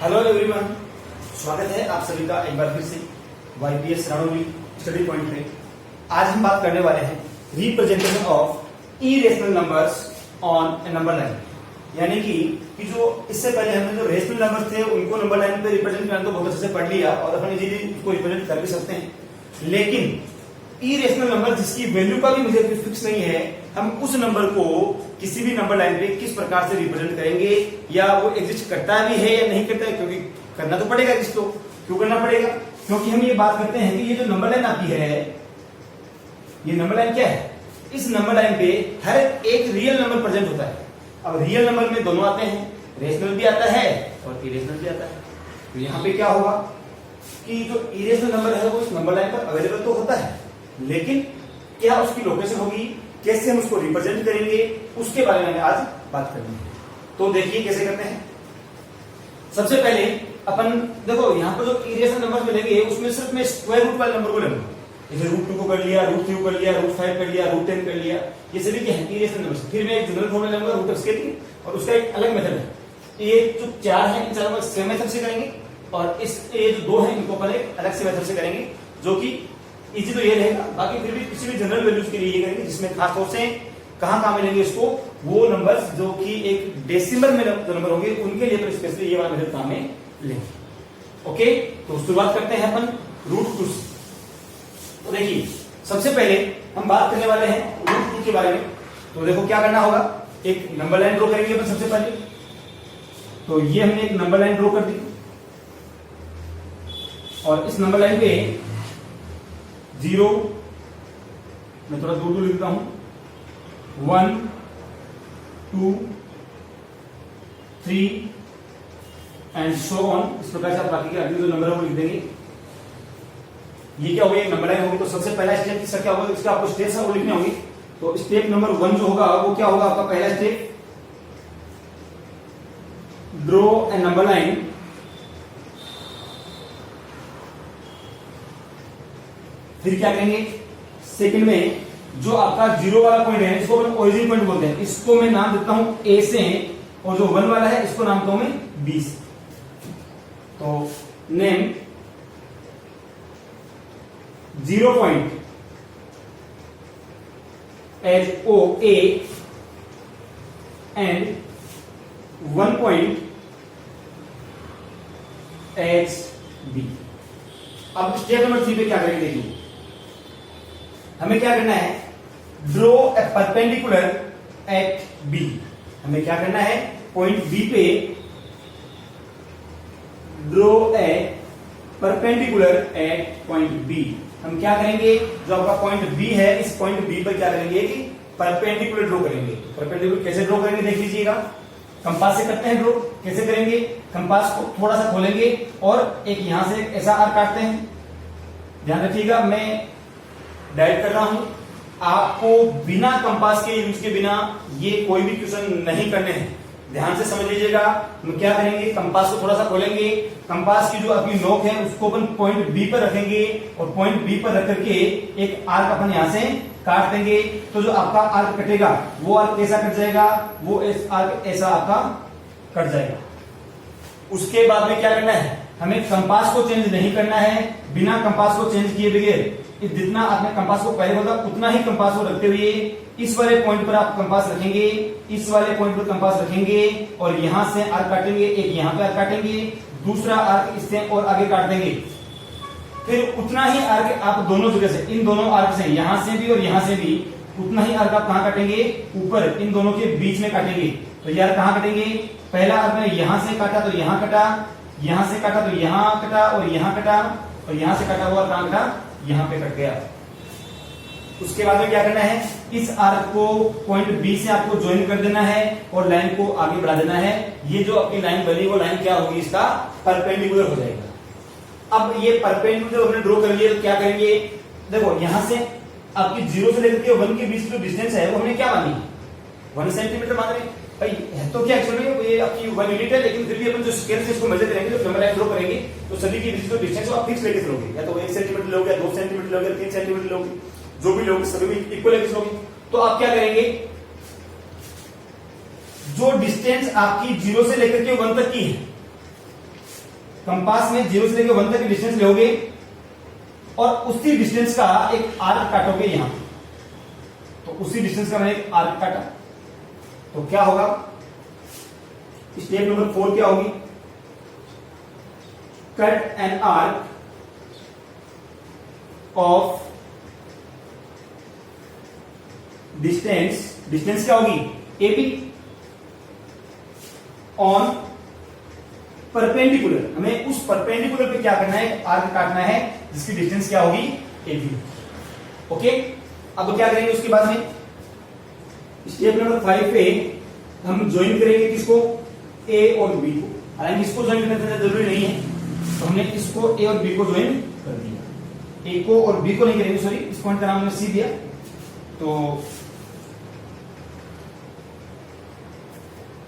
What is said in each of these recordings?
Hello everyone, स्वागत है आप सभी का एक बार फिर से YPS राणोली स्टडी पॉइंट में। आज हम बात करने वाले हैं representation of irrational numbers on A number line. यानी कि जो इससे पहले हमने जो रेशनल नंबर थे उनको नंबर लाइन पे रिप्रेजेंट करना तो बहुत अच्छे से पढ़ लिया और अपन इजीली उसको रिप्रेजेंट कर भी सकते हैं, लेकिन इरेशनल नंबर जिसकी वैल्यू का भी मुझे फिक्स नहीं है, हम उस नंबर को किसी भी नंबर लाइन पे किस प्रकार से रिप्रेजेंट करेंगे, या वो एग्जिस्ट करता भी है या नहीं करता है, क्योंकि करना तो पड़ेगा। किसको क्यों करना पड़ेगा? क्योंकि हम ये बात करते हैं कि ये जो नंबर लाइन आपकी है, ये नंबर लाइन क्या है? इस नंबर लाइन पे हर एक रियल नंबर प्रेजेंट होता है। अब रियल नंबर में दोनों आते हैं, रेशनल भी आता है और इरेशनल भी आता है। तो यहाँ पे क्या होगा कि जो इरेशनल नंबर है वो उस नंबर लाइन पर अवेलेबल तो होता है, लेकिन क्या उसकी लोकेशन होगी, कैसे हम उसको रिप्रेजेंट करेंगे, उसके बारे में आज बात करनी है। तो देखिए कैसे करते हैं। सबसे पहले अपन देखो यहाँ पर जो इरेशनल नंबर मिलेंगे उसमें सिर्फ मैं स्क्वायर रूट वाले नंबर को लूंगा। जैसे √2 को कर लिया, √3 को कर लिया, √5 कर लिया, √10 कर लिया, ये सभी क्या है? Irrational number. फिर मैं एक जनरल फॉर्मूला लूंगा रूट ऑफ स्केलिंग, और उसका एक अलग मेथड है। ये जो 4 है इन चारों को सेम मेथड से करेंगे, और ये जो 2 है इनको अपन एक अलग से मेथड से करेंगे, जो कि इजी तो ये रहेगा। बाकी फिर भी किसी भी जनरल वैल्यूज के लिए ये करेंगे, जिसमें खास तौर से कहां मिलेंगे इसको, वो नंबर्स जो कि एक डेसिमल में जो नंबर होंगे उनके लिए स्पेशली ये वाला मेथड काम में लेंगे। ओके, तो शुरुआत करते हैं अपन √2 से। तो देखिए सबसे पहले हम बात करने वाले हैं √2 के बारे में। तो देखो क्या करना होगा, एक नंबर लाइन ड्रॉ करेंगे अपन सबसे पहले। तो ये हमने एक नंबर लाइन ड्रॉ कर दी, और इस नंबर लाइन पे 0, मैं थोड़ा दूर लिखता हूं, 1 2 3 एंड सो ऑन। इस प्रकार से आप बाकी के अगले जो नंबर है वो लिख देंगे। ये क्या होगा, एक नंबर लाइन होगी। तो सबसे पहला स्टेप इसका क्या होगा, इसका आपको स्टेप्स वो लिखने होंगे। तो स्टेप नंबर 1 जो होगा वो क्या होगा, आपका पहला step, draw a number line फिर क्या करेंगे, सेकंड में जो आपका 0 वाला पॉइंट है इसको अपन ओरिजिन पॉइंट बोलते हैं, इसको मैं नाम देता हूं A से, और जो 1 वाला है इसको नाम देता हूं मैं B से। तो name 0 point as OA and 1 point as B। अब स्टेप नंबर 3 पे क्या करेंगे, देखिए हमें क्या करना है, draw a perpendicular at B। हमें क्या करना है, पॉइंट B पे draw a perpendicular at point B। हम क्या करेंगे, जो आपका पॉइंट B है इस पॉइंट B पर क्या करेंगे कि परपेंडिकुलर ड्रॉ करेंगे। परपेंडिकुलर कैसे ड्रॉ करेंगे देख लीजिएगा, कंपास से करते हैं ड्रॉ। कैसे करेंगे, कंपास को थोड़ा सा खोलेंगे और एक यहां से ऐसा आर्क काटते हैं। ध्यान रखिएगा मैं डायरेक्ट कर रहा हूं, आपको बिना कंपास के यूज के बिना ये कोई भी क्वेश्चन नहीं करने हैं। ध्यान से समझ लीजिएगा। हम क्या करेंगे, कंपास को थोड़ा सा खोलेंगे, कंपास की जो आपकी नोक है उसको अपन पॉइंट B पर रखेंगे, और पॉइंट B पर रख करके एक आर्क अपन यहां से काट देंगे। तो जो आपका आर्क कटेगा वो आर्क कैसा कट जाएगा, वो आर्क ऐसा आपका कट जाएगा। उसके बाद में क्या करना है, हमें कंपास को चेंज नहीं करना है। बिना कंपास को चेंज किए बगैर जितना आपने कंपास को पहले बोला उतना ही कंपास को रखते हुए इस वाले पॉइंट पर आप कंपास रखेंगे, इस वाले पॉइंट पर कंपास रखेंगे, और यहां से आर्क काटेंगे, एक यहां पे आर्क काटेंगे, दूसरा आर्क इससे और आगे काट देंगे। फिर उतना ही आर्क आप दोनों जगह से, इन दोनों आर्क से, यहां से भी और यहां से भी उतना ही आर्क आप कहां काटेंगे, ऊपर इन दोनों के बीच में काटेंगे। तो यार कहां काटेंगे, पहला आर्क में यहां से काटा तो यहां कटा, यहां से काटा तो यहां कटा, और यहां कटा, और यहां से कटा हुआ कहां कटा, यहां पे कट गया। उसके बाद में क्या करना है, इस आर्क को पॉइंट B से आपको ज्वाइन कर देना है और लाइन को आगे बढ़ा देना है। ये जो अपनी लाइन बनी वो लाइन क्या होगी, इसका परपेंडिकुलर हो जाएगा। अब ये परपेंडिकुलर हमने ड्रॉ कर लिया, तो क्या करेंगे, देखो यहां से आपकी 0 से लेकर के 1 के बीच जो डिस्टेंस है वो हमने क्या मानी, 1 सेंटीमीटर मान रहे भाई है। तो क्या एक्चुअली ये आपकी 1 यूनिट है, लेकिन फिर भी अपन जो स्केल से इसको मेजर करेंगे, जो नंबर लाइन ड्रॉ करेंगे, तो सभी के बीच जो डिस्टेंस है आप फिक्स लेके चलोगे, या तो 1 सेंटीमीटर लोगे, या 2 सेंटीमीटर लोगे, 3 सेंटीमीटर लोगे, जो भी लोग सभी में इक्वल लेके चलोगे। तो आप क्या करेंगे, जो डिस्टेंस आपकी 0 से लेकर के 1 तक की है, कंपास में 0 से लेकर 1 तक की डिस्टेंस लोगे और उसी डिस्टेंस का एक आर्क काटोगे यहां, तो उसी डिस्टेंस का मैंने एक आर्क काटा, तो क्या होगा, स्टेप नंबर 4 क्या होगी, cut an arc of distance क्या होगी एबी ऑन परपेंडिकुलर, हमें उस परपेंडिकुलर पे क्या करना है, आर्क काटना है जिसकी डिस्टेंस क्या होगी एबी। ओके, अब क्या करेंगे उसके बाद में स्टेप नंबर 5 पे हम ज्वाइन करेंगे किसको, ए और बी को, हालांकि इसको ज्वाइन करना जरूरी नहीं है, तो हमने इसको ए और बी को ज्वाइन कर दिया, ए को और बी को नहीं करेंगे, सॉरी इस पॉइंट का नाम हमने सी दिया, तो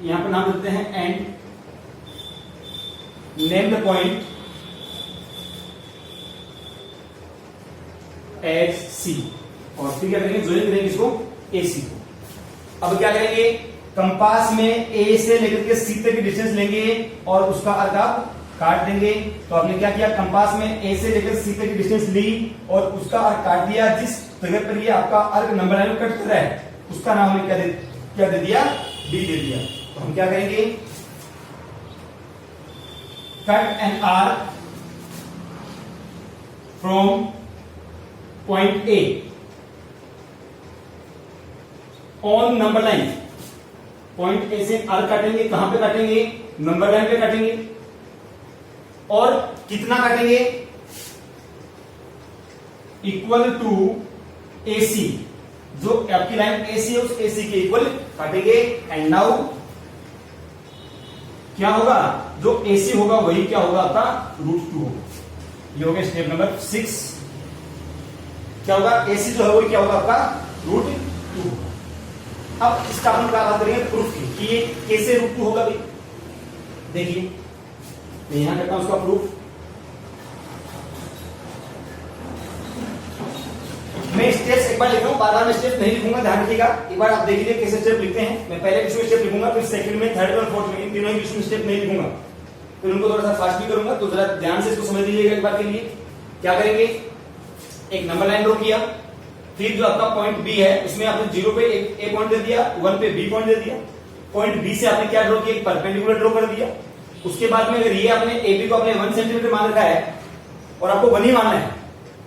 यहां पर नाम देते हैं and name the point as C, और फिर क्या करेंगे, ज्वाइन करेंगे इसको ए सी को। अब क्या करेंगे, कंपास में ए से लेकर के सी तक की डिस्टेंस लेंगे और उसका अर्क आप काट देंगे। तो आपने क्या किया, कंपास में ए से लेकर सी तक की डिस्टेंस ली और उसका अर्क काट दिया, जिस जगह पर ये आपका अर्क नंबर लाइन कट कर रहा है उसका नाम हमने क्या दे दिया, डी दे दिया। तो हम क्या करेंगे, cut an arc from point A on number line, point A से आर्क काटेंगे, कहां पे काटेंगे, नंबर लाइन पे काटेंगे, और कितना काटेंगे, इक्वल टू एसी, जो आपकी लाइन एसी है उस एसी के इक्वल काटेंगे। एंड नाउ क्या होगा, जो एसी होगा वही क्या होगा आपका √2 होगा। ये हो गया स्टेप नंबर 6। क्या होगा, एसी जो है वही क्या होगा आपका √2 होगा। अब इसका हम क्या बात करेंगे, प्रूफ की, कि ये कैसे √2 होगा भाई। देखिए मैं यहां करता हूं उसका प्रूफ, मैं स्टेप्स एक बार लिख रहा हूं, बार बार मैं स्टेप नहीं लिखूंगा, ध्यान रखिएगा। एक बार आप देख लीजिए कैसे स्टेप लिखते हैं। मैं पहले किसी स्टेप लिखूंगा, फिर सेकंड में, थर्ड और फोर्थ में, इन तीनों में स्टेप नहीं लिखूंगा, फिर उनको थोड़ा सा फास्ट भी करूंगा। तो जरा ध्यान से इसको समझ लीजिएगा एक बार के लिए। क्या करेंगे, एक नंबर लाइन ड्रॉ किया, फिर जो आपका पॉइंट बी है उसमें आपने 0 पे ए पॉइंट दे दिया, 1 पे बी पॉइंट दे दिया, पॉइंट बी से आपने क्या ड्रॉ किया, एक परपेंडिकुलर ड्रॉ कर दिया। उसके बाद में अगर ये आपने एबी को आपने 1 सेंटीमीटर मान रखा है और आपको 1 ही मानना है,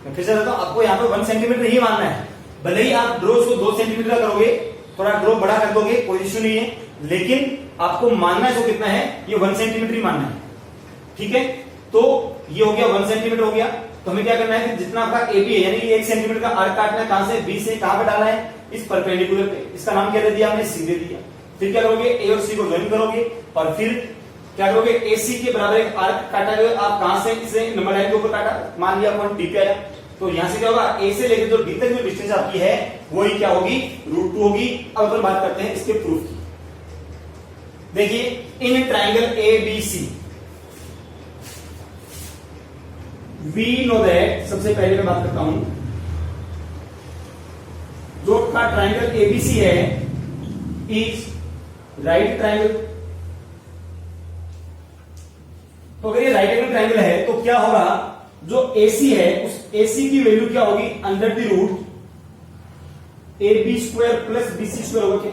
मैं फिर से बताता हूं, आपको यहाँ पे 1 सेंटीमीटर ही मानना है। भले ही आप ड्रॉ उसको 2 सेंटीमीटर का करोगे, थोड़ा ड्रॉ बड़ा कर दोगे, कोई इश्यू नहीं है, लेकिन आपको मानना है, कितना है, ये 1 सेंटीमीटर ही मानना है। ठीक है, तो ये हो गया 1 सेंटीमीटर हो गया। तो हमें क्या करना है कि जितना आपका एबी है, यानी 1 सेंटीमीटर का आर्क काटना है, कहां से, बी से, कहां पे डाला है, इस परपेंडिकुलर पे। इसका नाम क्या दे दिया हमने, सी दे दिया। फिर क्या करोगे, ए और सी को ज्वाइन करोगे और फिर क्या करोगे, एसी के बराबर एक आर्क काटा गया। आप कहां से इसे नंबर लाइन के ऊपर काटा, मान लिया पॉइंट डी पे आया, तो यहां से क्या होगा, ए से लेकर जो डी तक जो डिस्टेंस आपकी है वही क्या होगी, √2 होगी। अब अपन बात करते हैं इसके प्रूफ की। देखिए, in triangle A B C we know that, सबसे पहले मैं बात करता हूं, जो का ट्राइंगल एबीसी है इज राइट ट्राइंगल। तो अगर ये राइट एंगल ट्राइंगल है तो क्या होगा, जो AC है उस AC की वैल्यू क्या होगी, under the root AB² plus BC² होगा। क्या,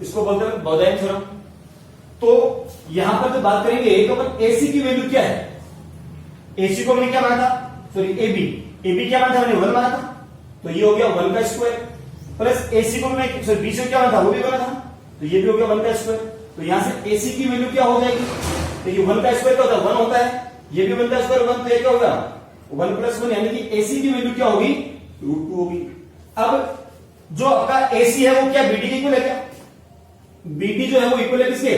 इसको बोलते हैं बौधायन थ्योरम। तो यहां पर जो बात करेंगे तो अपन AC की वैल्यू क्या है, AC को हमने क्या माना था, सॉरी AB क्या माना था, हमने 1 माना था, तो ये हो गया 1 का स्क्वायर, प्लस AC को हमने, सॉरी BC को क्या माना था, वो भी 1 था, तो ये भी हो गया 1 का स्क्वायर। तो यहां से AC की वैल्यू क्या हो जाएगी, तो ये 1 का स्क्वायर क्या होता है, 1 होता है, ये भी 1 का स्क्वायर 1, तो ये क्या होगा 1 + 1, यानी कि AC की वैल्यू क्या होगी, √2 होगी। अब जो आपका AC है वो क्या BD के इक्वल है, क्या BD जो है वो इक्वल है किसके,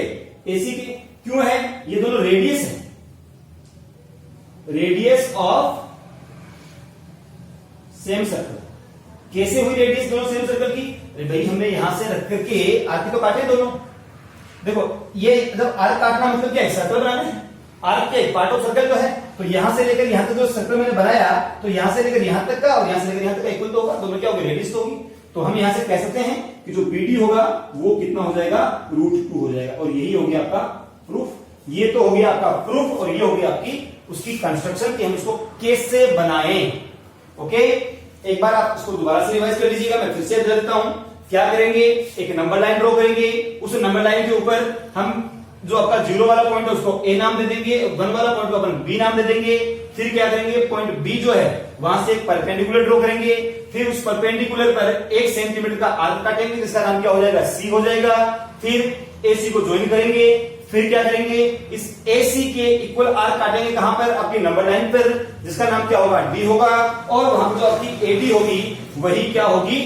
AC के। क्यों है, ये दोनों रेडियस है, रेडियस ऑफ सेम सर्कल। कैसे हुई रेडियस दोनों सेम सर्कल की, अरे भाई हमने यहां से रख करके आर्क तो काटे दोनों। देखो ये जब आर्क काटना मतलब क्या है, सर्कल बनाना है, आर्क के पार्ट ऑफ सर्कल तो है, तो यहां से लेकर यहां तक जो सर्कल मैंने बनाया, तो यहां से लेकर यहां तक का और यहां से लेकर यहां तक का इक्वल तो होगा, दोनों क्या होगी, रेडियस तो होगी। तो हम यहां से कह सकते हैं कि जो BD होगा वो कितना हो जाएगा, √2 हो जाएगा। और यही हो गया आपका प्रूफ। ये तो हो गया आपका प्रूफ और ये हो गया आपकी उसकी कंस्ट्रक्शन कि हम इसको कैसे बनाएं। ओके, एक बार आप इसको दोबारा से रिवाइज कर लीजिएगा, मैं फिर से बता देता हूं। क्या करेंगे, एक नंबर लाइन ड्रॉ करेंगे, उस नंबर लाइन के ऊपर हम जो आपका 0 वाला पॉइंट है उसको ए नाम दे देंगे, 1 वाला पॉइंट को अपन बी नाम दे देंगे। फिर क्या करेंगे, पॉइंट बी जो है वहां से एक परपेंडिकुलर ड्रॉ करेंगे, फिर उस परपेंडिकुलर पर 1 सेंटीमीटर का आर्क काटेंगे जिसका नाम क्या हो जाएगा, सी हो जाएगा। फिर एसी को ज्वाइन करेंगे, फिर क्या करेंगे, इस एसी के इक्वल आर्क काटेंगे कहां पर, आपकी नंबर लाइन पर, जिसका नाम क्या होगा, डी होगा। और वहां पर जो आपकी एडी होगी वही क्या होगी,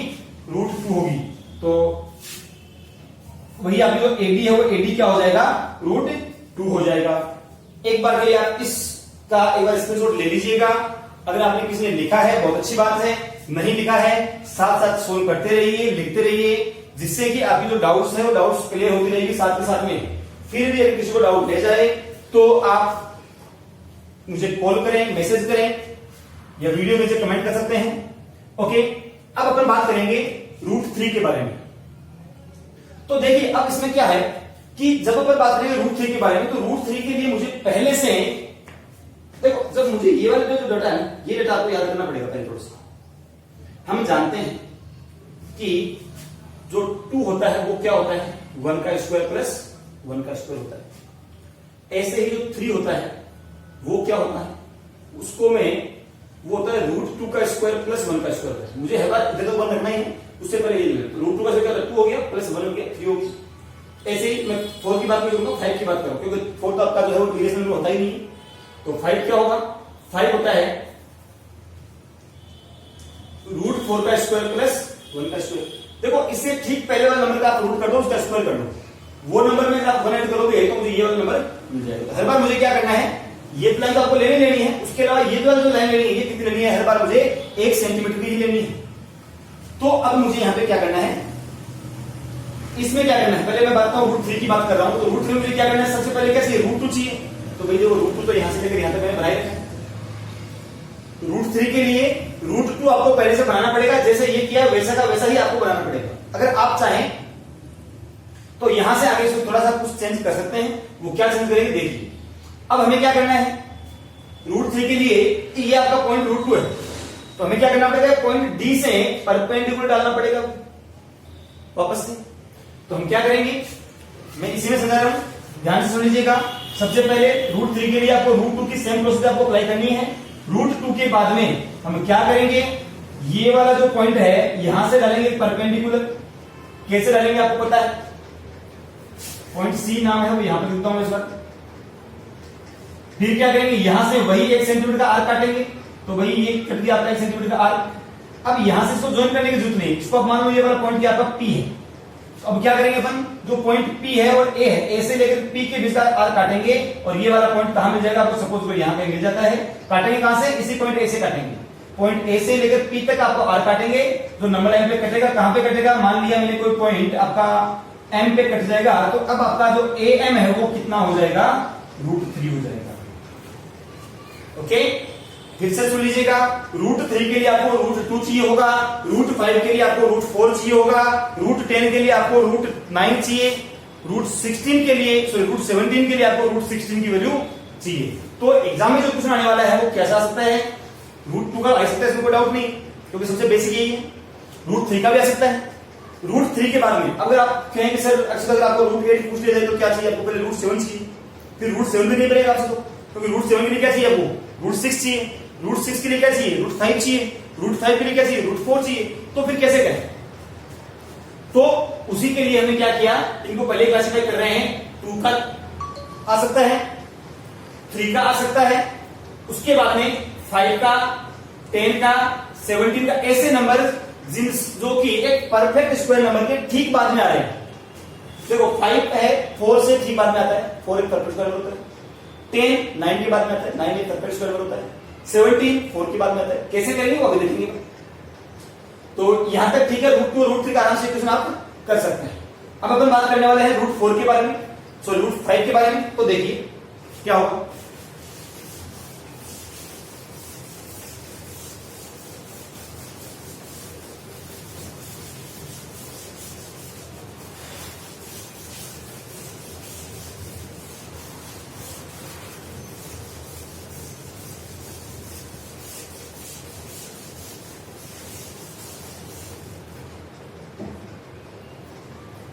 √2 होगी। तो वही आपकी जो एडी है वो एडी क्या हो जाएगा, √2 हो जाएगा। एक बार के लिए आप इसका एक बार स्क्रीनशॉट ले लीजिएगा। अगर आपने किसी ने लिखा है बहुत अच्छी बात है, नहीं लिखा है साथ साथ सोल्व करते रहिए, लिखते रहिए, जिससे कि आपकी जो डाउट्स है वो डाउट्स क्लियर होती रहेगी साथ के साथ में। फिर भी अगर किसी को डाउट रह जाए तो आप मुझे कॉल करें, मैसेज करें या वीडियो में कमेंट कर सकते हैं। ओके, अब अपन बात करेंगे √3 के बारे में। तो देखिए अब इसमें क्या है कि जब अपन बात करेंगे √3 के बारे में, तो √3 के लिए मुझे पहले से देखो, जब मुझे ये वाला जो डाटा है ये डाटा आपको याद करना पड़ेगा पहले थोड़ा सा। हम जानते हैं कि जो 2 होता है वो क्या होता है, 1 का स्क्वायर प्लस 1 का स्क्वायर होता है। ऐसे ही जो 3 होता है वो क्या होता है, उसको में वो होता है √2 का स्क्वायर प्लस 1 का स्क्वायर होता है। मुझे हर बार इधर तो 1 रखना ही है, उससे पहले ये √2 का स्क्वायर 2 हो गया प्लस 1 हो गया 3 हो गया। ऐसे ही मैं 4 की बात नहीं करूंगा, 5 की बात करूं, क्योंकि 4 तो आपका जो है वो डिविजन में होता ही नहीं। तो 5 क्या होगा, 5 होता है √4 का स्क्वायर प्लस 1 का स्क्वायर। देखो इससे ठीक पहले वाला नंबर का आप रूट कर दो, उसका स्क्वायर कर दो, वो नंबर में आप 1 ऐड करोगे तो मुझे ये वाला नंबर मिल जाएगा। तो हर बार मुझे क्या करना है, ये लाइन तो आपको लेनी है, उसके अलावा ये वाला जो लाइन लेनी है ये कितनी लेनी है, हर बार मुझे 1 सेंटीमीटर की ही लेनी है। तो अब मुझे यहां पे क्या करना है, इसमें क्या करना है, पहले मैं बात करूं √3 की बात कर रहा हूं। तो √3 में मुझे क्या करना है, सबसे पहले क्या चाहिए, √2 चाहिए। तो भाई देखो √2 तो यहां से लेकर यहां तक मैंने बनाए रखा। √3 के लिए √2 आपको पहले से बनाना पड़ेगा, जैसे ये किया वैसा का वैसा ही आपको बनाना पड़ेगा। अगर आप चाहें तो यहां से आगे थोड़ा सा कुछ चेंज कर सकते हैं, वो क्या चेंज करेंगे देखिए। अब हमें क्या करना है, √3 के लिए ये आपका पॉइंट √2 है, तो हमें क्या करना पड़ेगा, पॉइंट डी से परपेंडिकुलर डालना पड़ेगा वापस से। तो हम क्या करेंगे, मैं इसी में समझा रहा हूं, ध्यान से सुन लीजिएगा। सबसे पहले √3 के लिए आपको √2 की सेम प्रोसीजर आपको अप्लाई करनी है। √2 के बाद में हम क्या करेंगे, ये वाला जो पॉइंट है यहां से डालेंगे परपेंडिकुलर। कैसे डालेंगे आपको पता है, पॉइंट सी नाम है वो यहां पर लिखता हूं इस बार। फिर क्या करेंगे, यहां से वही 1 सेंटीमीटर का आर्क काटेंगे, तो वही ये कट गया आपका 1 सेंटीमीटर का आर्क। अब यहां से इसको ज्वाइन करने की जरूरत नहीं, इसको अब मान लो ये वाला पॉइंट क्या आपका पी है। तो अब क्या करेंगे अपन, जो पॉइंट पी है और ए है, ए से लेकर पी के बीच का आर्क काटेंगे, और ये वाला पॉइंट कहां मिल जाएगा आपको, सपोज को यहां पे मिल जाता है। काटेंगे कहां से, इसी पॉइंट ए से काटेंगे। पॉइंट ए से लेकर पी तक आपको आर्क काटेंगे, जो नंबर लाइन पे कटेगा, कहां पे कटेगा, मान लिया मैंने कोई पॉइंट आपका एम पे कट जाएगा, तो अब आपका जो ए एम है वो कितना हो जाएगा, √3 हो जाएगा। ओके, फिर से सुन लीजिएगा, √3 के लिए आपको √2 चाहिए होगा, √5 के लिए आपको √4 चाहिए होगा, √10 के लिए आपको √9 चाहिए, √16 के लिए √17 के लिए आपको √16 की वैल्यू चाहिए। तो एग्जाम में जो क्वेश्चन आने वाला है वो कैसा आ सकता है, √2 का आ सकता है, इसमें कोई डाउट नहीं, क्योंकि सबसे बेसिक यही है। √3 का भी आ सकता है। √3 के बाद में अगर आप कहेंगे सर अगर आपको √8 पूछ लिया जाए तो क्या चाहिए आपको, पहले √7 चाहिए, फिर √7 भी नहीं पड़ेगा आपसे, तो क्योंकि √7 के लिए क्या चाहिए आपको, √6 चाहिए, √6 के लिए क्या चाहिए, √5 चाहिए, √5 के लिए क्या चाहिए, √4 चाहिए। तो फिर कैसे करें, तो उसी के लिए हमने क्या किया, इनको पहले क्लासिफाई कर रहे हैं। 2 का आ सकता है, 3 का आ सकता है, उसके बाद में 5 का, 10 का, 17 का, ऐसे नंबर जो कि एक परफेक्ट स्क्वायर नंबर के ठीक बाद में आ रहे हैं। देखो 5 है 4 से ठीक बाद में आता है, 4 एक परफेक्ट स्क्वायर होता है, 10 9 के बाद में आता है, 9 एक परफेक्ट स्क्वायर होता है, 17 4 के बाद में आता है। कैसे करेंगे वो अभी देखेंगे। तो यहां तक ठीक है, √2 √3 का आराम से क्वेश्चन आप कर सकते हैं। अब अपन बात करने वाले हैं √4 के बारे में, सॉरी √5 के बारे में। तो देखिए क्या होगा,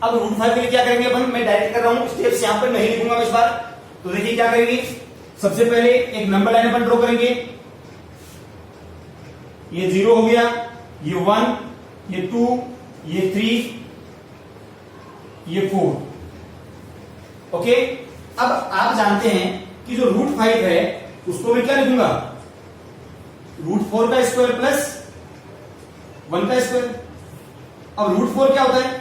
अब रूट 5 के लिए क्या करेंगे अपन, मैं डायरेक्ट कर रहा हूं, स्टेप्स यहां पर नहीं लिखूंगा मैं इस बार। तो देखिए क्या करेंगे, सबसे पहले एक नंबर लाइन अपन ड्रॉ करेंगे। ये 0 हो गया, ये 1, ये 2, ये 3, ये 4। ओके, अब आप जानते हैं कि जो रूट 5 है उसको मैं क्या लिखूंगा, रूट 4 का स्क्वायर प्लस 1 का स्क्वायर। अब रूट 4 क्या होता है,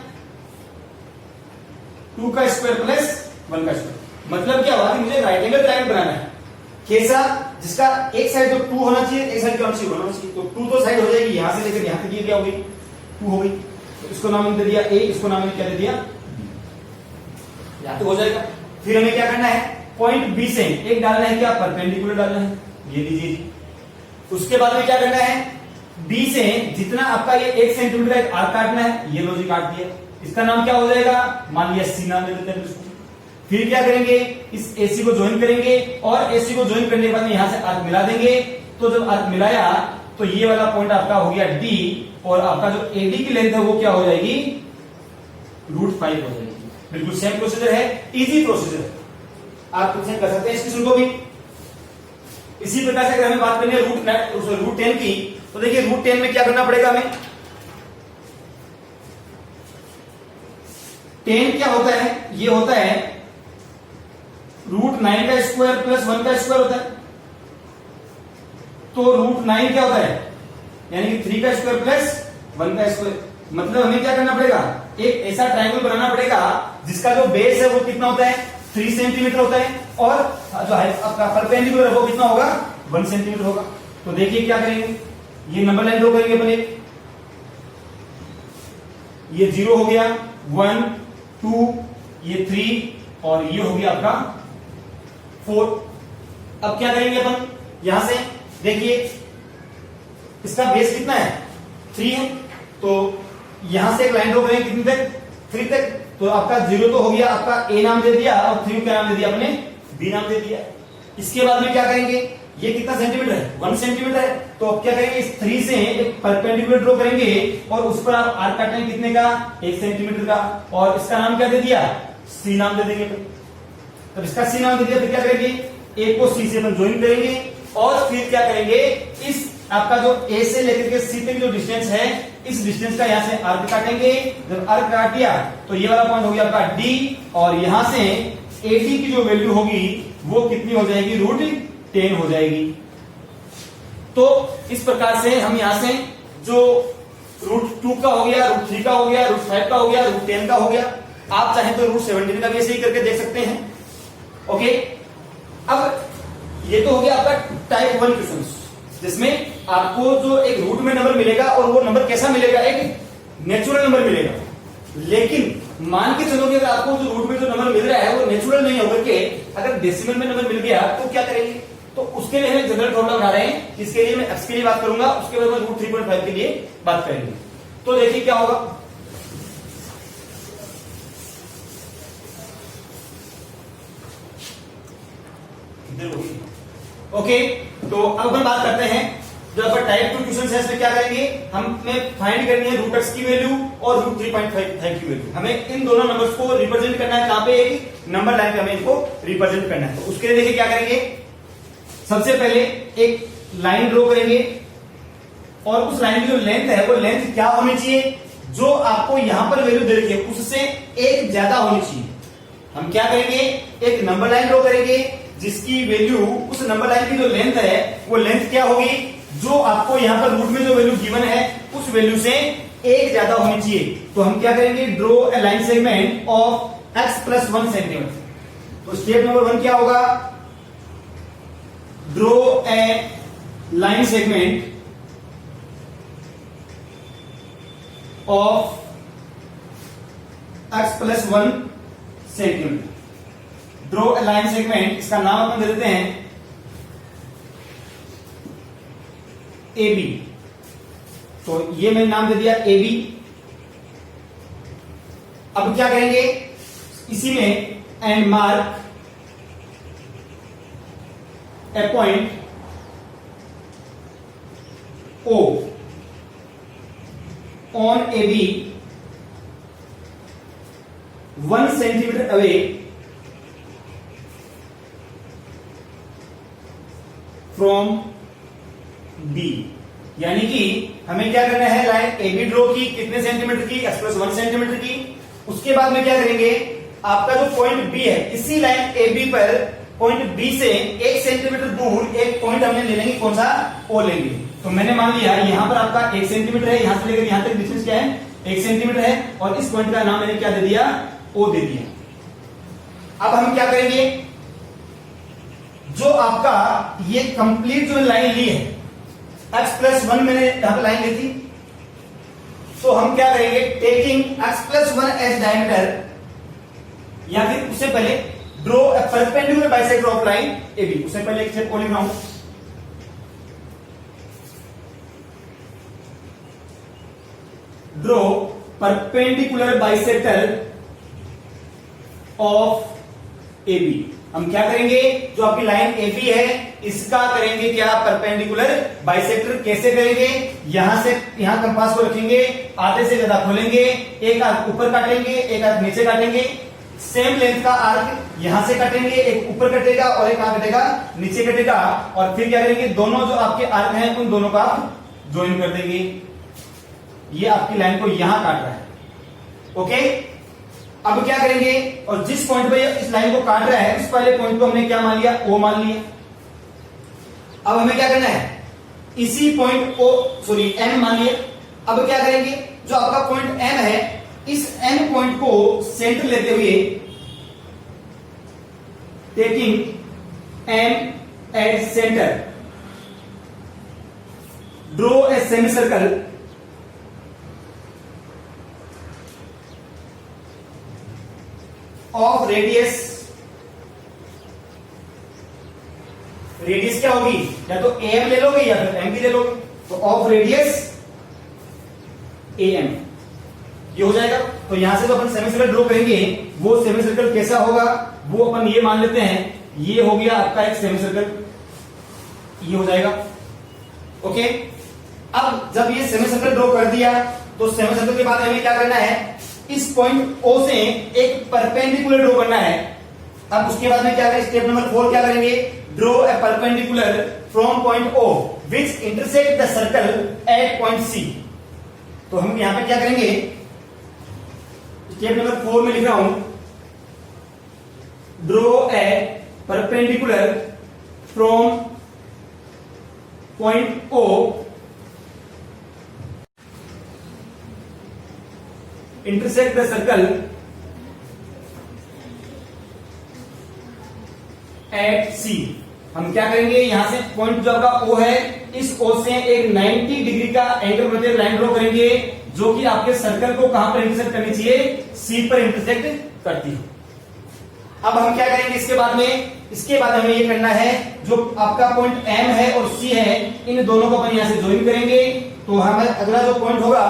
2 का स्क्वायर प्लस 1 का स्क्वायर। मतलब क्या हुआ कि मुझे राइट एंगल ट्रायंगल बनाना है, कैसा, जिसका एक साइड तो 2 होना चाहिए, एक साइड क्या होना चाहिए। तो 2 तो साइड हो जाएगी, यहां से लेकर यहां तक ये क्या हो गई, 2 हो गई। तो इसको नाम दे दिया ए, इसको नाम क्या दे दिया, यहां तो हो जाएगा। फिर हमें क्या करना है, पॉइंट बी से एक डालना है, क्या परपेंडिकुलर डालना है, ये लीजिए जी। उसके बाद में क्या करना है, बी से जितना आपका ये 1 सेंटीमीटर का एक आर्क काटना है, ये लो जी काट दिया। इसका नाम क्या हो जाएगा, मान लिया सी नाम दे देते हैं इसको। फिर क्या करेंगे, इस एसी को ज्वाइन करेंगे और एसी को ज्वाइन करने के बाद में यहां से आर्क मिला देंगे। तो जब आर्क मिलाया तो ये वाला पॉइंट आपका हो गया डी, और आपका जो एडी की लेंथ है वो क्या हो जाएगी, रूट 5 हो जाएगी। बिल्कुल सेम प्रोसीजर है, इजी प्रोसीजर है, आप कुछ कर सकते हैं इस क्वेश्चन को भी। इसी प्रकार से अगर हमें बात करनी है रूट 10 की, तो देखिए रूट 10 में क्या करना पड़ेगा हमें, 10 क्या होता है, ये होता है रूट 9 का स्क्वायर प्लस 1 का स्क्वायर होता है। तो रूट 9 क्या होता है, यानी कि 3 का स्क्वायर प्लस 1 का स्क्वायर। मतलब हमें क्या करना पड़ेगा, एक ऐसा ट्रायंगल बनाना पड़ेगा जिसका जो बेस है वो कितना होता है, 3 सेंटीमीटर होता है, और जो आपका परपेंडिकुलर है वो कितना होगा, 1 सेंटीमीटर होगा। तो देखिए क्या करेंगे, ये नंबर लाइन ड्रॉ करेंगे अपन एक, ये 0 हो गया, 1, 2, ये 3, और ये हो गया आपका 4। अब क्या करेंगे अपन, यहां से देखिए इसका बेस कितना है, 3 है। तो यहां से एक लाइन ड्रॉ करेंगे कितनी तक, 3 तक। तो आपका 0 तो हो गया, आपका ए नाम दे दिया, और 3 का नाम दे दिया अपने, बी नाम दे दिया। इसके बाद में क्या करेंगे, ये कितना सेंटीमीटर है, 1 सेंटीमीटर है। तो अब क्या करेंगे, इस 3 से एक परपेंडिकुलर ड्रॉ करेंगे, और उस पर आप आर्क काटेंगे कितने का, 1 सेंटीमीटर का, और इसका नाम क्या दे दिया, सी नाम दे देंगे। तब इसका सी नाम दे दिया, फिर क्या करेंगे, ए को सी से अपन ज्वाइन करेंगे, और फिर क्या करेंगे, इस आपका जो ए से लेकर के सी तक जो डिस्टेंस है, इस डिस्टेंस का यहां से आर्क काटेंगे। जब आर्क काट दिया तो ये वाला पॉइंट हो गया आपका डी, और यहां से एडी की जो वैल्यू होगी वो कितनी हो जाएगी, रूट 10 हो जाएगी। तो इस प्रकार से हम यहां से जो रूट 2 का हो गया, रूट 3 का हो गया, रूट 5 का हो गया, रूट 10 का हो गया, आप चाहें तो रूट 17 का भी ऐसे ही करके देख सकते हैं। ओके, अब ये तो हो गया आपका टाइप 1 क्वेश्चन, जिसमें आपको जो एक रूट में नंबर मिलेगा, और वो नंबर कैसा मिलेगा, एक नेचुरल नंबर मिलेगा। लेकिन मान के चलो कि अगर आपको जो रूट में जो नंबर मिल रहा है वो नेचुरल नहीं होकर के अगर डेसिमल में नंबर मिल गया तो क्या करेंगे। तो उसके लिए हम जनरल फॉर्मूला बना रहे हैं, इसके लिए मैं एक्स के लिए बात करूंगा, उसके बाद में रूट 3.5 के लिए बात करेंगे। तो देखिए क्या होगा, ओके। तो अब हम बात करते हैं जो अपन टाइप 2 क्वेश्चन है, इसमें क्या करेंगे, हमें फाइंड करनी है रूट एक्स की वैल्यू और रूट 3.5 की वैल्यू। हमें इन दोनों नंबर्स को रिप्रेजेंट करना है, कहां पे, एक नंबर लाइन पे हमें इनको रिप्रेजेंट करना है। तो उसके लिए देखिए क्या करेंगे, सबसे पहले एक लाइन ड्रॉ करेंगे, और उस लाइन की जो लेंथ है वो लेंथ क्या होनी चाहिए, जो आपको यहां पर वैल्यू दे रखी है उससे एक ज्यादा होनी चाहिए। हम क्या करेंगे, एक नंबर लाइन ड्रॉ करेंगे जिसकी वैल्यू, उस नंबर लाइन की जो लेंथ है वो लेंथ क्या होगी, जो आपको यहां पर रूट में जो वैल्यू गिवन है उस वैल्यू से एक ज्यादा होनी चाहिए। तो हम क्या करेंगे, draw A line segment of x plus 1 centimetre. तो स्टेप नंबर 1 क्या होगा, draw a line segment of x plus 1 centimetre. Draw a line segment, इसका नाम अपन दे देते हैं ए बी। तो ये मैंने नाम दे दिया ए बी। अब क्या करेंगे, इसी में and mark a point O on A B 1 centimetre away from B. यानी कि हमें क्या करना है, लाइन ए बी ड्रॉ की, कितने सेंटीमीटर की, x प्लस 1 सेंटीमीटर की। उसके बाद में क्या करेंगे, आपका जो पॉइंट बी है, इसी लाइन ए बी पर पॉइंट बी से 1 सेंटीमीटर दूर एक पॉइंट हमने ले लेंगे, कौन सा, ओ लेंगे। तो मैंने मान लिया यहां पर आपका 1 सेंटीमीटर है, यहां से लेकर यहां तक डिस्टेंस क्या है, 1 सेंटीमीटर है, और इस पॉइंट का नाम मैंने क्या दे दिया, ओ दे दिया। अब हम क्या करेंगे, जो आपका ये कंप्लीट जो लाइन ली है, x प्लस 1 मैंने यहां पर लाइन ली थी, तो हम क्या करेंगे, taking x plus 1 as diameter, या फिर उससे पहले draw a perpendicular bisector of line A B. उससे पहले एक स्टेप को लिख रहा हूं, draw perpendicular bisector of A B. हम क्या करेंगे, जो आपकी लाइन ए बी है इसका करेंगे क्या, परपेंडिकुलर बाइसेक्टर। कैसे करेंगे, यहां से यहां कंपास को रखेंगे, आधे से ज्यादा खोलेंगे, एक आर्क ऊपर काटेंगे, एक आर्क नीचे काटेंगे, सेम लेंथ का आर्क यहां से काटेंगे, एक ऊपर कटेगा और एक कहां कटेगा, नीचे कटेगा, और फिर क्या करेंगे, दोनों जो आपके आर्क हैं उन दोनों का ज्वाइन कर देंगे। ये आपकी लाइन को यहां काट रहा है, ओके। अब क्या करेंगे, और जिस पॉइंट पे इस लाइन को काट रहा है उस पहले पॉइंट को हमने क्या मान लिया, ओ मान लिया। अब हमें क्या करना है, इसी पॉइंट ओ सॉरी एम मान लिया। अब क्या करेंगे, जो आपका पॉइंट एम है, इस एम पॉइंट को सेंटर लेते हुए, taking M as centre, draw a semi circle of radius. Radius क्या होगी, या तो एम ले लोगे या फिर एम भी ले लोगे, तो ऑफ रेडियस ए एम, ये हो जाएगा। तो यहां से जो अपन सेमी सर्कल ड्रॉ करेंगे, वो सेमी सर्कल कैसा होगा, वो अपन ये मान लेते हैं, ये हो गया आपका एक सेमी सर्कल, ये हो जाएगा, ओके। अब जब ये सेमी सर्कल ड्रॉ कर दिया, तो सेमी सर्कल के बाद हमें क्या करना है, इस पॉइंट ओ से एक परपेंडिकुलर ड्रॉ करना है। अब उसके बाद में क्या करेंगे, स्टेप नंबर 4 क्या करेंगे, draw a perpendicular from point O which intersect the circle at point C. तो हम यहां पे क्या करेंगे, स्टेप नंबर 4 में लिख रहा हूं, draw a perpendicular from point O intersect the circle at C. हम क्या करेंगे, यहां से पॉइंट जो आपका ओ है, इस ओ से एक 90 डिग्री का एंगल बनते लाइन ड्रॉ करेंगे, जो कि आपके सर्कल को कहां पर इंटरसेक्ट करनी चाहिए, सी पर इंटरसेक्ट करती है। अब हम क्या करेंगे इसके बाद में, इसके बाद हमें ये करना है, जो आपका पॉइंट एम है और सी है, इन दोनों को अपन यहां से ज्वाइन करेंगे। तो हमारा अगला जो पॉइंट होगा,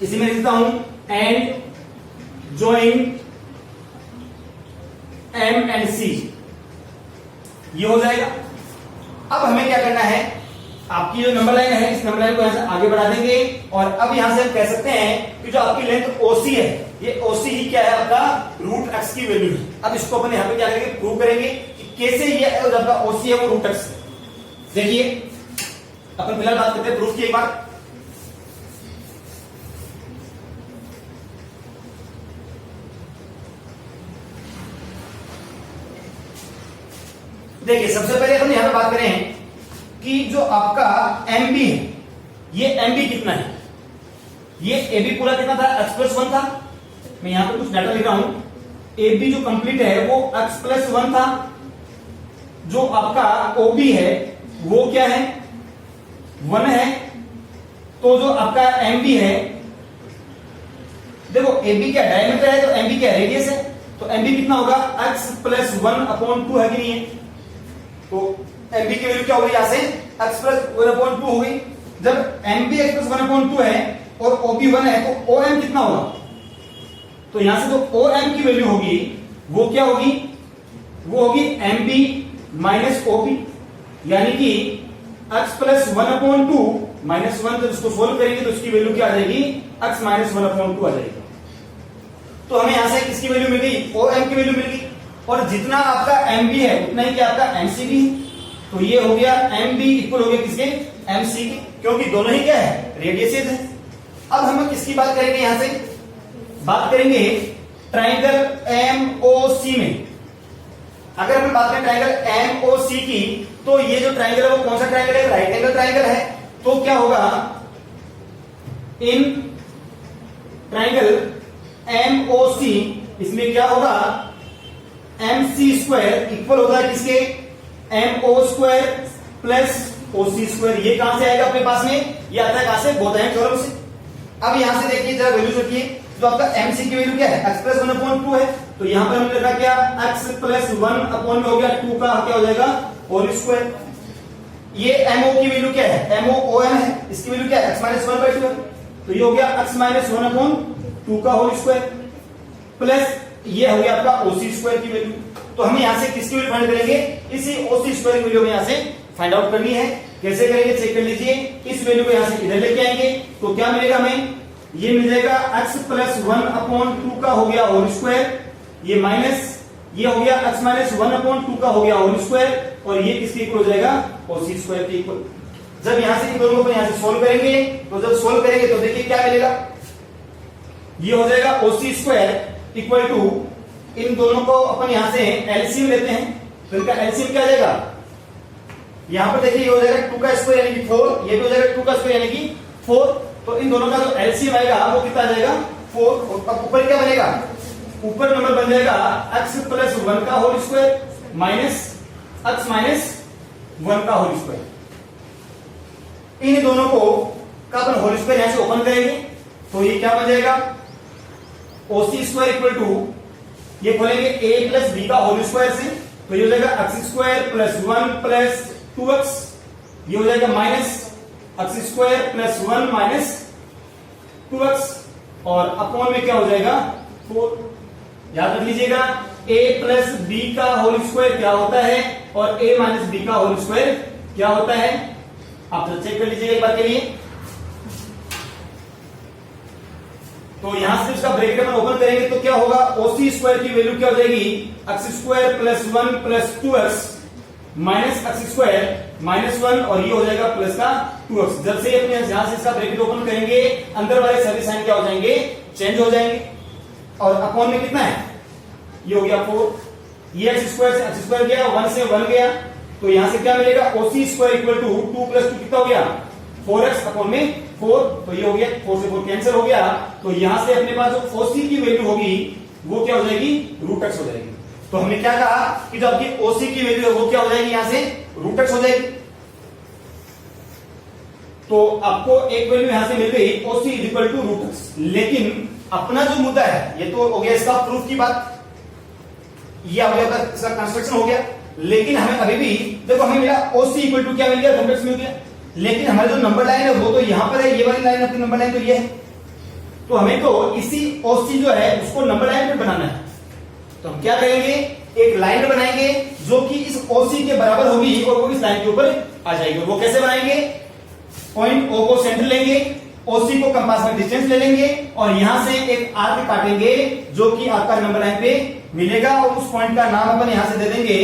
इसी में लिखता हूं, एंड ज्वाइन एम एंड सी, ये हो जाएगा। अब हमें क्या करना है, आपकी जो नंबर लाइन है, इस नंबर लाइन को यहां से आगे बढ़ा देंगे, और अब यहां से हम कह सकते हैं कि जो आपकी लेंथ ओसी है, ये ओसी ही क्या है, आपका रूट एक्स की वैल्यू है। अब इसको अपन यहां पे क्या करेंगे, प्रूव करेंगे कि कैसे ये जो आपका ओसी है वो रूट एक्स है। देखिए अपन फिलहाल बात करते हैं प्रूफ की। एक बार देखिए, सबसे पहले हम यहां पर बात करें कि जो आपका एम बी है, ये एम बी कितना है, ये ए बी पूरा कितना था, x प्लस 1 था। मैं यहां पर कुछ डाटा लिख रहा हूं, ए बी जो कंप्लीट है वो x प्लस 1 था। जो आपका ओ बी है वो क्या है, 1 है। तो जो आपका एम बी है, देखो ए बी क्या डायमीटर है, तो एम बी क्या रेडियस है, तो एम बी कितना होगा, x प्लस 1/2 है कि नहीं है। तो एम बी की वैल्यू क्या होगी, यहां से x प्लस 1/2 हो गई। जब एम बी x प्लस 1/2 है और ओ बी 1 है, तो ओ एम कितना होगा, तो यहां से जो ओ एम की वैल्यू होगी वो क्या होगी, वो होगी M B minus O B, यानी कि x प्लस 1/2 माइनस 1। जब इसको सोल्व करेंगे तो इसकी वैल्यू क्या आ जाएगी, x माइनस 1/2 आ जाएगी। तो हमें यहां से किसकी वैल्यू मिल गई, ओ एम की वैल्यू मिल गई। और जितना आपका एम बी है उतना ही क्या आपका एम सी भी है। तो ये हो गया एम बी इक्वल हो गया किसके, एम सी के, क्योंकि दोनों ही क्या है, रेडियसेस है। अब हम किसकी बात करेंगे, यहां से बात करेंगे ट्राइंगल एम ओ सी में। अगर हम बात करें ट्राइंगल एम ओ सी की, तो ये जो ट्राइंगल है वो कौन सा ट्राइंगल है, राइट एंगल ट्राइंगल है। तो क्या होगा, इन ट्राइंगल एम ओ सी, इसमें क्या होगा, एम सी स्क्वायर इक्वल होता है किसके, M O square plus O C square. ये कहां से आएगा अपने पास में, ये आता है कहां से, बोथेन थ्योरम से। अब यहां से देखिए जरा वैल्यूज रखिए, तो आपका एम सी की वैल्यू क्या है, एक्स प्लस 1/2 है। तो यहां पर हमने लिखा क्या, एक्स प्लस 1 में हो गया 2 का क्या हो जाएगा, होल स्क्वायर। ये एमओ की वैल्यू क्या है, एमओ ओ एम है, इसकी वैल्यू क्या है, एक्स माइनस 1/2 है। तो ये हो गया एक्स माइनस 1/2 का होल स्क्वायर प्लस ये हो गया आपका ओसी स्क्वायर की वैल्यू। तो हमें यहां से किसकी वैल्यू फाइंड करेंगे, इसी ओसी स्क्वायर की वैल्यू यहां से फाइंड आउट करनी है। कैसे करेंगे, चेक कर लीजिए। इस वैल्यू को यहां से इधर लेके आएंगे तो क्या मिलेगा हमें, ये मिल जाएगा एक्स प्लस 1/2 का हो गया होल स्क्वायर, ये माइनस ये हो गया एक्स माइनस 1/2 का हो गया होल स्क्वायर, और ये किसके इक्वल हो जाएगा, ओसी स्क्वायर के इक्वल। जब यहां से इन दोनों को यहां से सोल्व करेंगे, तो जब सोल्व करेंगे तो देखिए क्या मिलेगा, ये हो जाएगा ओसी स्क्वायर इक्वल टू, इन दोनों को अपन यहां से एलसीएम लेते हैं, तो इनका एलसीएम क्या आ जाएगा, यहां पर देखिए ये हो जाएगा 2 का स्क्वायर यानी कि 4, ये भी हो जाएगा 2 का स्क्वायर यानी कि 4। तो इन दोनों का जो एलसीएम आएगा वो कितना आ जाएगा, 4। और ऊपर क्या बनेगा, ऊपर नंबर बन जाएगा एक्स प्लस 1 का whole square minus x minus 1 का होल स्क्वायर। इन दोनों को का अपन होल स्क्वायर यहां से ओपन करेंगे, तो ये क्या बन जाएगा, ओसी स्क्वायर इक्वल टू, ये खोलेंगे ए प्लस बी का होल स्क्वायर से, तो ये हो जाएगा x square plus 1 plus 2x, ये हो जाएगा minus x square plus 1 minus 2x, और अपॉन में क्या हो जाएगा 4। याद रख लीजिएगा, a प्लस बी का होल स्क्वायर क्या होता है, और a माइनस बी का होल स्क्वायर क्या होता है, आप तो चेक कर लीजिएगा एक बार के लिए। तो यहां से इसका ब्रैकेट अपन ओपन करेंगे तो क्या होगा, ओसी स्क्वायर की वैल्यू क्या हो जाएगी, x square plus 1 plus 2x minus x square minus 1, और ये हो जाएगा प्लस का 2x। जब से अपने यहां से इसका ब्रैकेट ओपन करेंगे, अंदर वाले सभी साइन क्या हो जाएंगे, चेंज हो जाएंगे, और अपॉन में कितना है, ये हो गया 4, ये एक्स स्क्वायर से एक्स स्क्वायर गया, 1 से 1 गया, तो यहां से क्या मिलेगा, ओसी स्क्वायर इक्वल टू 2 प्लस 2 कितना हो गया, 4x अपॉन में 4, तो ये हो गया 4 से 4 कैंसिल हो गया। तो यहां से अपने पास जो ओसी की वैल्यू होगी वो क्या हो जाएगी, रूट एक्स हो जाएगी। तो हमने क्या कहा कि जो आपकी ओसी की वैल्यू है वो क्या हो जाएगी, यहां से रूट एक्स हो जाएगी। तो आपको एक वैल्यू यहां से मिल गई, OC is equal to root x. लेकिन अपना जो मुद्दा है, ये तो हो गया इसका प्रूफ की बात, ये हो गया इसका कंस्ट्रक्शन हो गया। लेकिन हमें अभी भी देखो, हमें मिला ओसी इक्वल टू क्या मिल गया, रूट एक्स मिल गया। लेकिन हमारी जो नंबर लाइन है वो तो यहां पर है, ये वाली लाइन अपनी नंबर लाइन तो ये है, तो हमें तो इसी ओसी जो है उसको नंबर लाइन पे बनाना है। तो हम क्या करेंगे, एक लाइन बनाएंगे जो कि इस ओसी के बराबर होगी, और वो इस लाइन के ऊपर आ जाएगी। वो कैसे बनाएंगे, पॉइंट ओ को सेंटर लेंगे, ओसी को कंपास में डिस्टेंस ले लेंगे, और यहां से एक आर्क काटेंगे जो कि आपका नंबर लाइन पे मिलेगा, और उस पॉइंट का नाम अपन यहां से दे देंगे,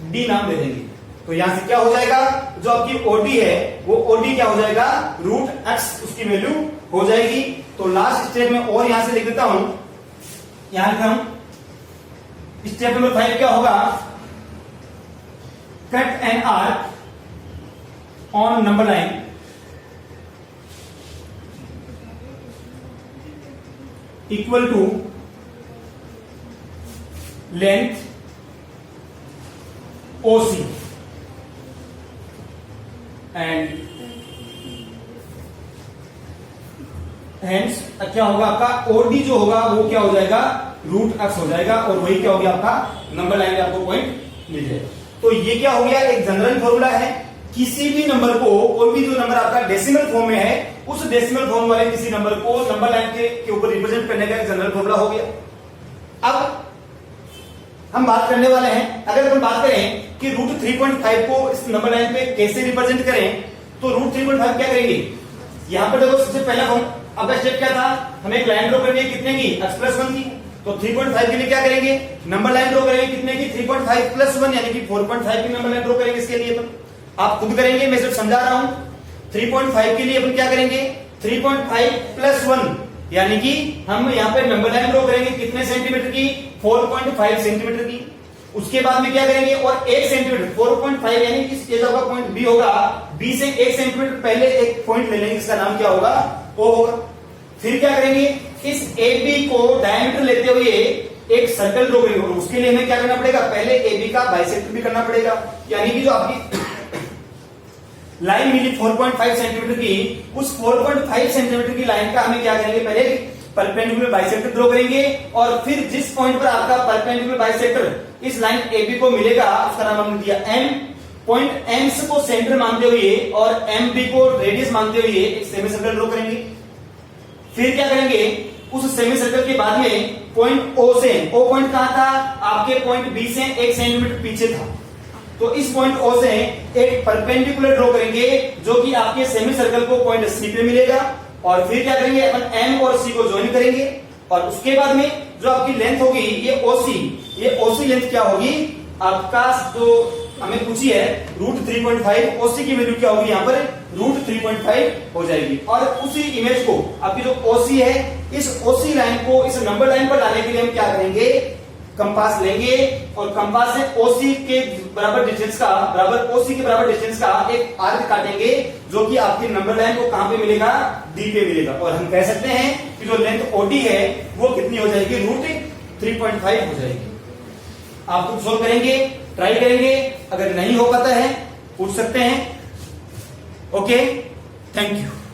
डी नाम दे देंगे। तो यहां से क्या हो जाएगा, जो आपकी ओडी है वो ओडी क्या हो जाएगा, रूट एक्स उसकी वैल्यू हो जाएगी। तो लास्ट स्टेप में और यहां से लिख देता हूं, यहां लिखा हूं, स्टेप नंबर 5 क्या होगा, cut an arc on number line equal to length OC and hence क्या होगा आपका ओडी जो होगा वो क्या हो जाएगा, रूट एक्स हो जाएगा, और वही क्या हो गया आपका नंबर लाइन में आपको पॉइंट मिल जाएगा। तो ये क्या हो गया, एक जनरल फॉर्मूला है, किसी भी नंबर को, कोई भी जो नंबर आपका डेसिमल फॉर्म में है, उस डेसिमल फॉर्म वाले किसी नंबर को नंबर लाइन के ऊपर रिप्रेजेंट करने का एक जनरल फॉर्मूला हो गया। अब हम बात करने वाले हैं, अगर हम बात करें कि रूट 3.5 को इस नंबर लाइन पे कैसे रिप्रेजेंट करें, तो रूट 3.5 क्या करेंगे, यहां पर देखो सबसे पहला आपका स्टेप क्या था, हमें एक लाइन ड्रॉ करनी है कितने की, x+1 की। तो 3.5 के लिए क्या करेंगे, नंबर लाइन ड्रॉ करेंगे कितने की, 3.5 प्लस 1 यानी कि 4.5 की नंबर लाइन ड्रॉ करेंगे। इसके लिए अपन आप खुद करेंगे, मैं सिर्फ समझा रहा हूं। 3.5 के लिए अपन क्या करेंगे, 3.5 प्लस 1 यानी कि हम यहाँ पे नंबर लाइन ड्रॉ करेंगे कितने सेंटीमीटर की, 4.5 सेंटीमीटर की। उसके बाद में क्या करेंगे, और 1 सेंटीमीटर 4.5 यानी कि इस जगह का पॉइंट बी होगा, बी से 1 सेंटीमीटर पहले एक पॉइंट ले लेंगे, इसका नाम क्या होगा, ओ होगा। फिर क्या करेंगे, इस ए बी को डायमीटर लेते हुए एक सर्कल ड्रॉ करेंगे। उसके लिए हमें क्या करना पड़ेगा, पहले ए बी का बाइसेक्टर भी करना पड़ेगा। यानी कि जो आपकी लाइन मिली 4.5 सेंटीमीटर की, उस 4.5 सेंटीमीटर की लाइन का हमें क्या करेंगे, पहले परपेंडिकुलर बाइसेक्टर ड्रॉ करेंगे, और फिर जिस पॉइंट पर आपका परपेंडिकुलर बाइसेक्टर इस लाइन ए बी को मिलेगा, उसका नाम हमने दिया एम। पॉइंट एम को सेंटर मानते हुए और एम बी को रेडियस मानते हुए एक सेमी सर्कल ड्रॉ करेंगे। फिर क्या करेंगे, उस सेमी सर्कल के बाद में पॉइंट ओ से, ओ पॉइंट कहां था, आपके पॉइंट बी से 1 सेंटीमीटर पीछे था, तो इस पॉइंट ओ से एक परपेंडिकुलर ड्रॉ करेंगे जो कि आपके सेमी सर्कल को पॉइंट सी पे मिलेगा। और फिर क्या करेंगे, अपन एम और सी को ज्वाइन करेंगे, और उसके बाद में जो आपकी लेंथ होगी ये ओसी लेंथ क्या होगी, आपका जो हमें पूछी है √3.5, ओसी की वैल्यू क्या होगी, यहाँ पर √3.5 हो जाएगी। और उसी इमेज को आपकी जो ओसी है, इस ओसी लाइन को इस नंबर लाइन पर लाने के लिए हम क्या करेंगे, कंपास लेंगे, और कंपास से ओसी के बराबर डिस्टेंस का एक आर्क काटेंगे, जो कि आपकी नंबर लाइन को कहां पे मिलेगा, डी पे मिलेगा। और हम कह सकते हैं कि जो लेंथ ओडी है वो कितनी हो जाएगी, √3.5 हो जाएगी। आप खुद सोल्व करेंगे, ट्राई करेंगे, अगर नहीं हो पाता है पूछ सकते हैं। Okay, thank you.